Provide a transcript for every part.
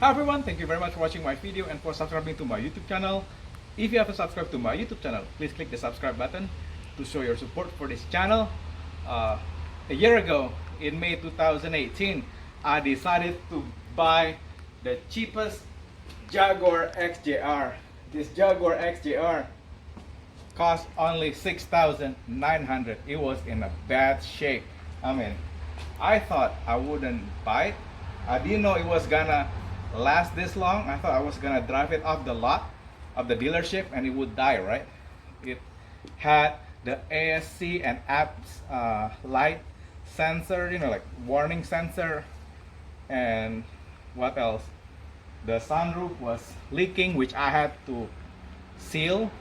Hi everyone, thank you very much for watching my video and for subscribing to my YouTube channel. If you haven't subscribed to my YouTube channel, please click the subscribe button to show your support for this channel. A year ago, in May 2018, I decided to buy the cheapest Jaguar XJR. This Jaguar XJR cost only 6,900. It was in a bad shape. I thought I wouldn't buy it. I didn't know it was gonna last this long. I thought I was gonna drive it off the lot of the dealership and it would die, right? It had the ASC and apps light sensor, like warning sensor, and what else? The sunroof was leaking, which I had to seal,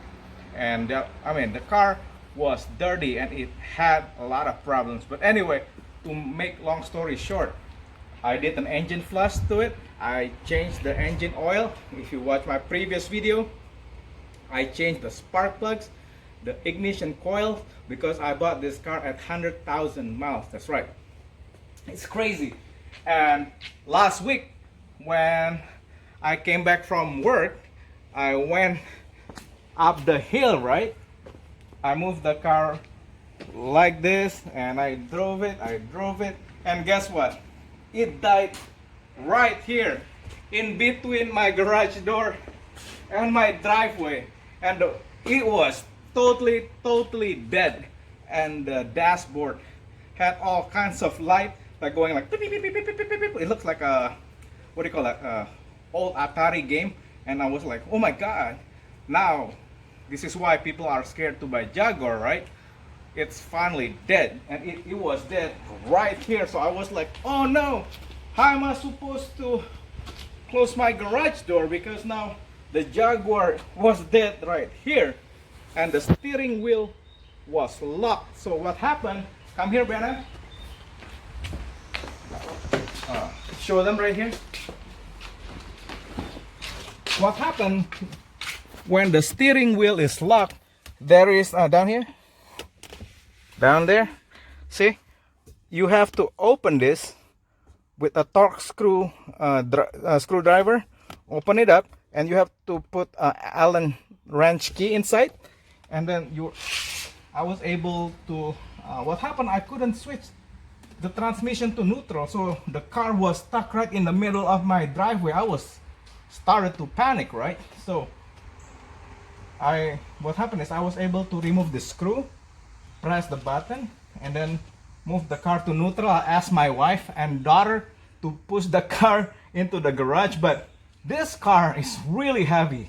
and the car was dirty and it had a lot of problems. But anyway, to make long story short, I did an engine flush to it. I changed the engine oil. If you watch my previous video, I changed the spark plugs, the ignition coil, because I bought this car at 100,000 miles. That's right. It's crazy. And last week, when I came back from work, I went up the hill, right? I moved the car like this and I drove it, and guess what? It died right here in between my garage door and my driveway, and it was totally dead. And the dashboard had all kinds of light, like going like beep, beep, beep, beep, beep, beep, beep. It looks like a, what do you call it, old Atari game. And I was like, oh my god, now this is why people are scared to buy Jaguar, right? It's finally dead, and it was dead right here. So I was like, oh no, how am I supposed to close my garage door, because now the Jaguar was dead right here and the steering wheel was locked. So what happened, come here, Benna, show them right here. What happened when the steering wheel is locked, there is down here, down there, see, you have to open this with a torque screwdriver. Open it up, and you have to put Allen wrench key inside, and then I was able to what happened, I couldn't switch the transmission to neutral, so the car was stuck right in the middle of my driveway. I was started to panic, right? So what happened is I was able to remove the screw, press the button, and then move the car to neutral. I asked my wife and daughter to push the car into the garage, but this car is really heavy.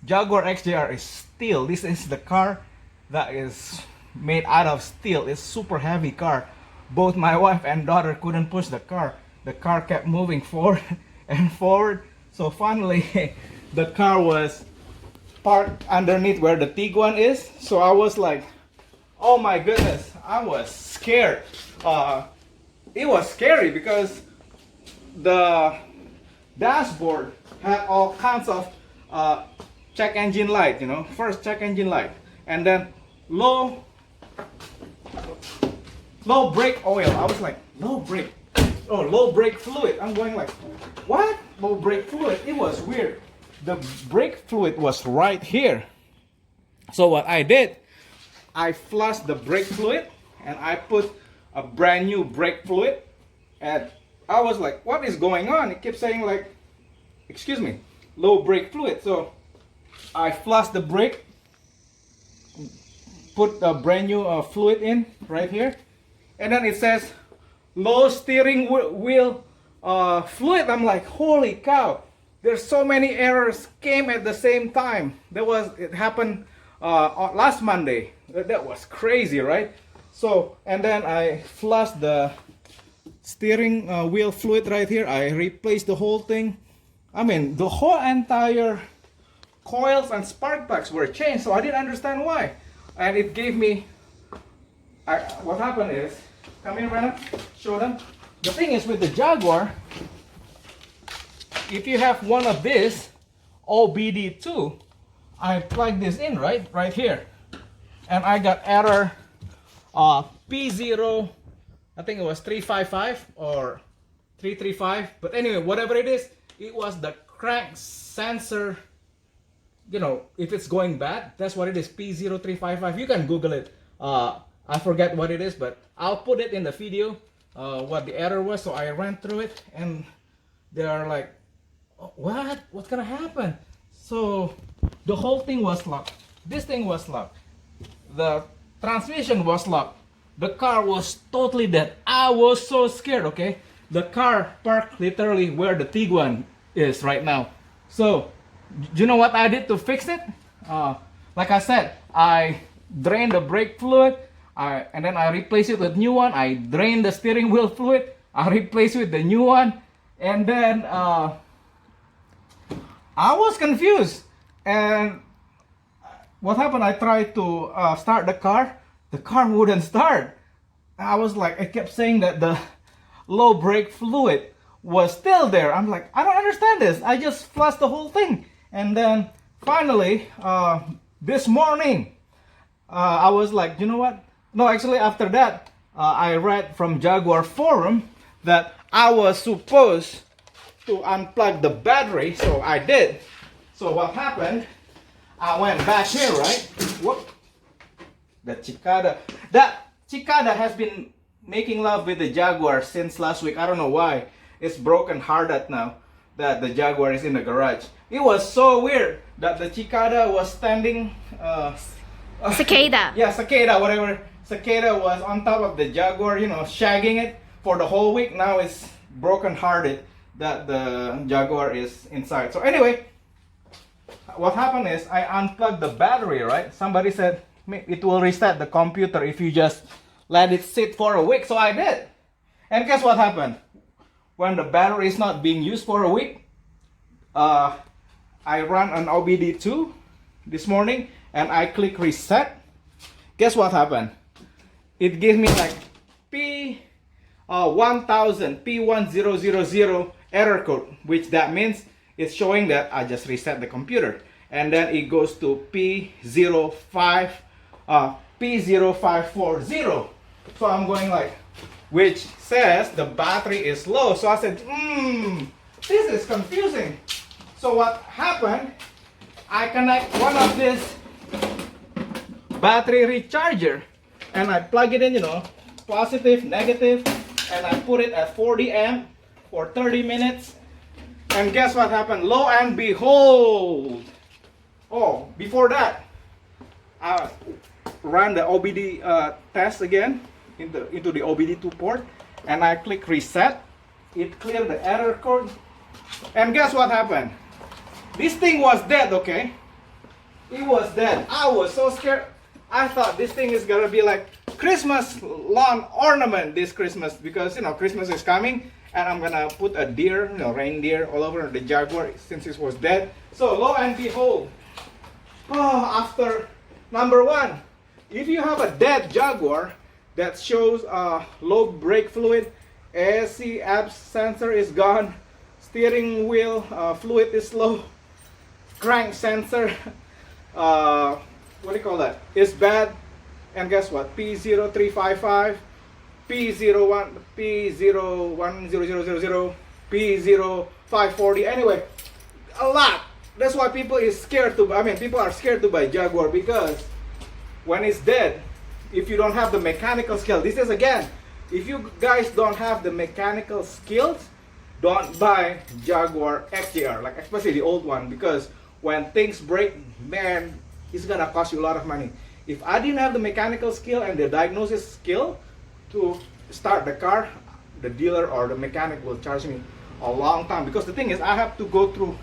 Jaguar XJR is steel. This is the car that is made out of steel. It's super heavy car. Both my wife and daughter couldn't push the car. The car kept moving forward and forward. So finally, the car was parked underneath where the Tiguan is. So I was like, oh my goodness, I was scared. It was scary because the dashboard had all kinds of check engine light, first check engine light, and then low brake oil. I was like, low brake fluid. I'm going like, what? Low brake fluid? It was weird. The brake fluid was right here. So what I did, I flushed the brake fluid and I put a brand new brake fluid, and I was like, what is going on? It kept saying like, excuse me, low brake fluid. So I flushed the brake, put a brand new fluid in right here, and then it says low steering wheel fluid. I'm like, holy cow, there's so many errors came at the same time. It happened last Monday. That was crazy, right? So, and then I flushed the steering wheel fluid right here. I replaced the whole thing. The whole entire coils and spark plugs were changed. So I didn't understand why. And it gave me, what happened is, come here, Brenna, show them. The thing is with the Jaguar, if you have one of this OBD2, I plug this in right here, and I got error P0, I think it was 355 or 335, but anyway, whatever it is, it was the crank sensor. You know, if it's going bad, that's what it is. P0355. You can Google it. I forget what it is, but I'll put it in the video. What the error was. So I ran through it, and they are like, oh, what? What's gonna happen? So the whole thing was locked. This thing was locked. The transmission was locked. The car was totally dead. I was so scared. Okay, the car parked literally where the Tiguan is right now. So, do you know what I did to fix it? Like I said, I drained the brake fluid, and then I replaced it with new one. I drained the steering wheel fluid. I replaced it with the new one, and then I was confused. And what happened? I tried to start the car. The car wouldn't start. I was like, I kept saying that the low brake fluid was still there. I'm like, I don't understand this. I just flushed the whole thing. And then finally, this morning, I was like, you know what? No, actually after that, I read from Jaguar forum that I was supposed to unplug the battery. So I did. So what happened? I went back here, right? Whoop. That Cicada has been making love with the Jaguar since last week. I don't know why. It's broken hearted now that the Jaguar is in the garage. It was so weird that the Cicada was standing Cicada. Yeah, Cicada, whatever. Cicada was on top of the Jaguar, you know, shagging it for the whole week. Now it's broken hearted that the Jaguar is inside. So anyway, what happened is I unplugged the battery, right? Somebody said it will reset the computer if you just let it sit for a week. So I did. And guess what happened? When the battery is not being used for a week, I ran an OBD2 this morning and I click reset. Guess what happened? It gave me like P1000 error code, which that means it's showing that I just reset the computer. And then it goes to P0540. So I'm going like, which says the battery is low. So I said, this is confusing. So what happened? I connect one of this battery recharger and I plug it in, you know, positive, negative, and I put it at 40 amp for 30 minutes. And guess what happened? Lo and behold. Oh, before that, I ran the OBD test again into the OBD2 port, and I click reset. It cleared the error code, and guess what happened? This thing was dead. Okay, it was dead. I was so scared. I thought this thing is gonna be like Christmas lawn ornament this Christmas, because you know Christmas is coming, and I'm gonna put a deer, you know, reindeer all over the Jaguar since it was dead. So lo and behold, after number one, if you have a dead Jaguar that shows low brake fluid, ASC abs sensor is gone, steering wheel fluid is low, crank sensor, what do you call that, is bad, and guess what, P0355, P01, P010000, P0540, anyway, a lot. That's why people are scared to buy Jaguar, because when it's dead, if you don't have the mechanical skill, this is again, if you guys don't have the mechanical skills, don't buy Jaguar XJR, like especially the old one, because when things break, man, it's gonna cost you a lot of money. If I didn't have the mechanical skill and the diagnosis skill to start the car, the dealer or the mechanic will charge me a long time, because the thing is I have to go through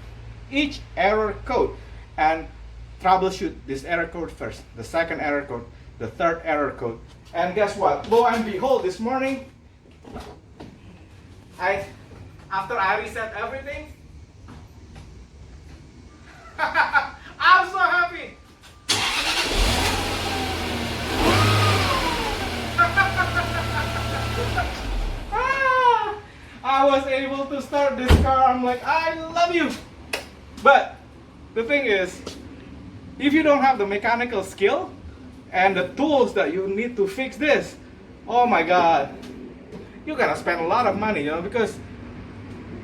each error code and troubleshoot this error code first, the second error code, the third error code. And guess what? Lo and behold, this morning, after I reset everything, I'm so happy. I was able to start this car. I'm like, I love you. But the thing is, if you don't have the mechanical skill and the tools that you need to fix this, oh my God, you're gonna spend a lot of money, you know, because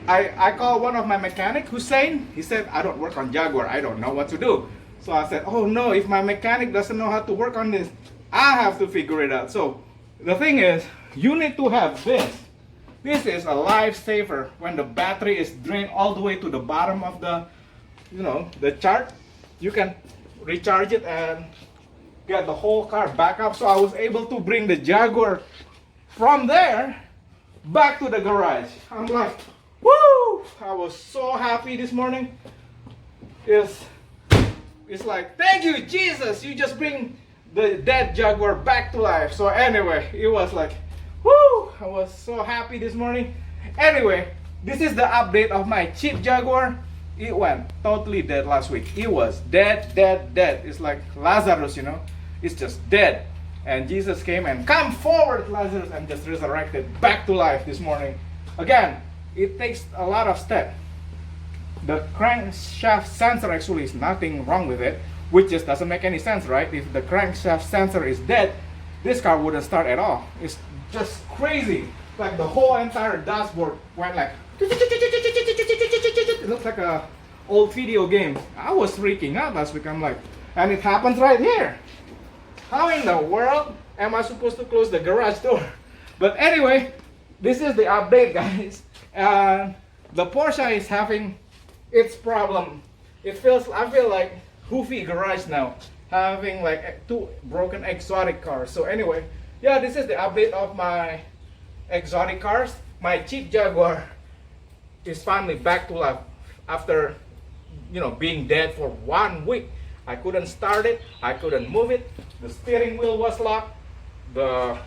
I called one of my mechanic, Hussein. He said, I don't work on Jaguar. I don't know what to do. So I said, oh no, if my mechanic doesn't know how to work on this, I have to figure it out. So the thing is, you need to have this. This is a lifesaver when the battery is drained all the way to the bottom of the, the chart. You can recharge it and get the whole car back up. So I was able to bring the Jaguar from there back to the garage. I'm like, woo! I was so happy this morning. It's like, thank you, Jesus! You just bring the dead Jaguar back to life. So anyway, it was like, woo! I was so happy this morning. Anyway, this is the update of my cheap Jaguar. It went totally dead last week. It was dead. It's like Lazarus, It's just dead. And Jesus came and come forward, Lazarus, and just resurrected back to life this morning. Again, it takes a lot of steps. The crankshaft sensor actually is nothing wrong with it, which just doesn't make any sense, right? If the crankshaft sensor is dead, this car wouldn't start at all. It's just crazy. Like the whole entire dashboard went like, it looks like a old video game. I was freaking out last week. I'm like, and it happens right here. How in the world am I supposed to close the garage door? But anyway, this is the update, guys. And the Porsche is having its problem. I feel like Hoofy Garage now, having like 2 broken exotic cars. So anyway, yeah, this is the update of my exotic cars. My cheap Jaguar is finally back to life after being dead for 1 week. I couldn't start it, I couldn't move it, the steering wheel was locked, the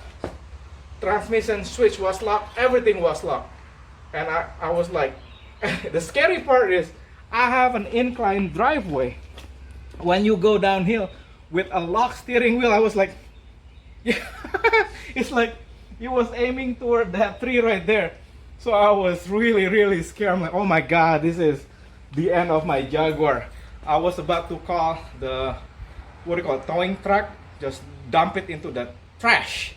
transmission switch was locked, everything was locked. And I was like, the scary part is I have an inclined driveway. When you go downhill with a locked steering wheel, I was like, yeah, it's like it was aiming toward that tree right there. So I was really scared. I'm like, oh my God, this is the end of my Jaguar. I was about to call the, towing truck, just dump it into the trash.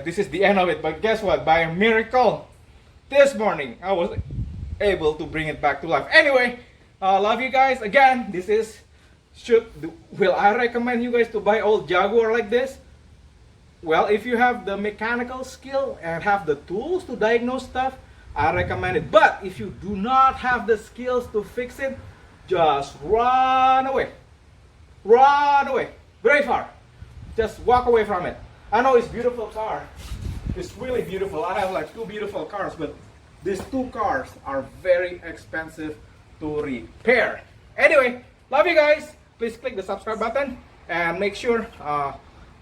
This is the end of it. But guess what? By a miracle, this morning, I was able to bring it back to life. Anyway, love you guys. Again, this is, will I recommend you guys to buy old Jaguar like this? Well, if you have the mechanical skill and have the tools to diagnose stuff, I recommend it. But if you do not have the skills to fix it, just run away. Run away. Very far. Just walk away from it. I know it's a beautiful car. It's really beautiful. I have like 2 beautiful cars, but these 2 cars are very expensive to repair. Anyway, love you guys. Please click the subscribe button and make sure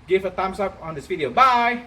give a thumbs up on this video. Bye.